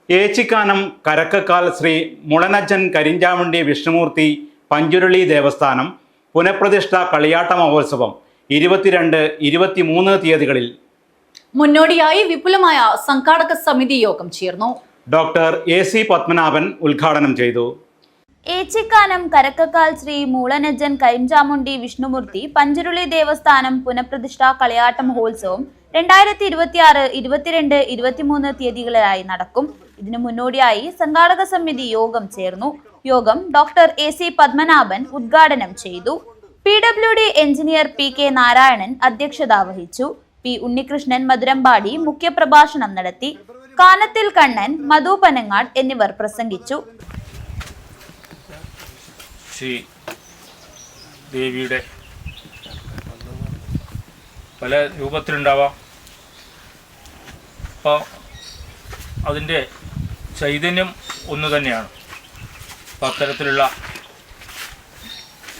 ഏച്ചിക്കാനം കരക്കക്കാൽ ശ്രീ മുളനച്ചൻ കരിഞ്ചാമുണ്ടി വിഷ്ണുമൂർത്തി പഞ്ചുരുളി ദേവസ്ഥാനം പുനഃപ്രതിഷ്ഠ കളിയാട്ട മഹോത്സവം 22, 23 തീയതികളിൽ. മുന്നോടിയായി വിപുലമായ സംഘാടക സമിതി യോഗം ചേർന്നു. ഡോക്ടർ AC പത്മനാഭൻ ഉദ്ഘാടനം ചെയ്തു. ഏച്ചിക്കാനം കരക്കക്കാൽ ശ്രീ മൂളനജ്ജൻ കരിഞ്ചാമുണ്ടി വിഷ്ണുമൂർത്തി പഞ്ചുരുളി ദേവസ്ഥാനം പുനഃപ്രതിഷ്ഠ കളിയാട്ട മഹോത്സവം 2026, 22, 23 തീയതികളിലായി നടക്കും. ഇതിനു മുന്നോടിയായി സംഘാടക സമിതി യോഗം ചേർന്നു. യോഗം ഡോക്ടർ AC പത്മനാഭൻ ഉദ്ഘാടനം ചെയ്തു. PWD എഞ്ചിനീയർ PK നാരായണൻ അധ്യക്ഷത വഹിച്ചു. P ഉണ്ണികൃഷ്ണൻ മധുരമ്പാടി മുഖ്യപ്രഭാഷണം നടത്തി. കാനത്തിൽ കണ്ണൻ, മധു പനങ്ങാട് എന്നിവർ പ്രസംഗിച്ചു. ശ്രീ ദേവിയുടെ പല രൂപത്തിലുണ്ടാവാം. അപ്പോൾ അതിൻ്റെ ചൈതന്യം ഒന്നു തന്നെയാണ്. അപ്പം അത്തരത്തിലുള്ള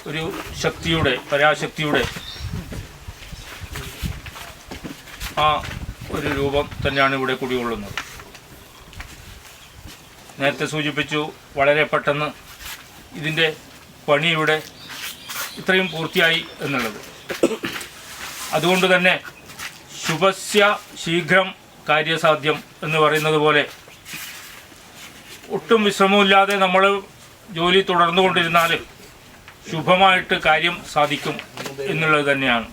ഒരു ശക്തിയുടെ, പരാശക്തിയുടെ ആ ഒരു രൂപം തന്നെയാണ് ഇവിടെ കുടികൊള്ളുന്നത്. നേരത്തെ സൂചിപ്പിച്ചു, വളരെ പെട്ടെന്ന് ഇതിൻ്റെ പണി ഇവിടെ ഇത്രയും പൂർത്തിയായി എന്നുള്ളത്. അതുകൊണ്ട് തന്നെ ശുഭസ്യ ശീഘ്രം കാര്യസാധ്യം എന്ന് പറയുന്നത് പോലെ ഒട്ടും വിശ്രമമില്ലാതെ നമ്മൾ ജോലി തുടർന്നുകൊണ്ടിരുന്നാൽ ശുഭമായിട്ട് കാര്യം സാധിക്കും എന്നുള്ളത് തന്നെയാണ്.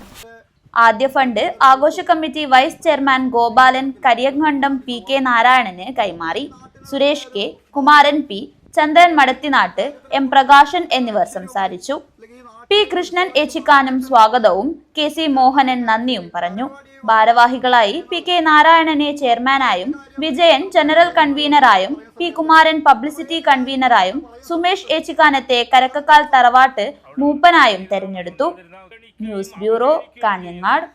ആദ്യ ഫണ്ട് ആഘോഷ committee vice chairman Gopalan Kariyankandam PK നാരായണന് കൈമാറി. സുരേഷ് K, കുമാരൻ P, ചന്ദ്രൻ മടത്തിനാട്ട്, M പ്രകാശൻ എന്നിവർ സംസാരിച്ചു. P കൃഷ്ണൻ ഏച്ചിക്കാനം സ്വാഗതവും KC മോഹനൻ നന്ദിയും പറഞ്ഞു. ഭാരവാഹികളായി PK നാരായണനെ ചെയർമാനായും വിജയൻ ജനറൽ കൺവീനറായും P കുമാരൻ പബ്ലിസിറ്റി കൺവീനറായും സുമേഷ് ഏച്ചിക്കാനത്തെ കരക്കക്കാൽ തറവാട്ട് മൂപ്പനായും തെരഞ്ഞെടുത്തു. News bureau, Kanhangad.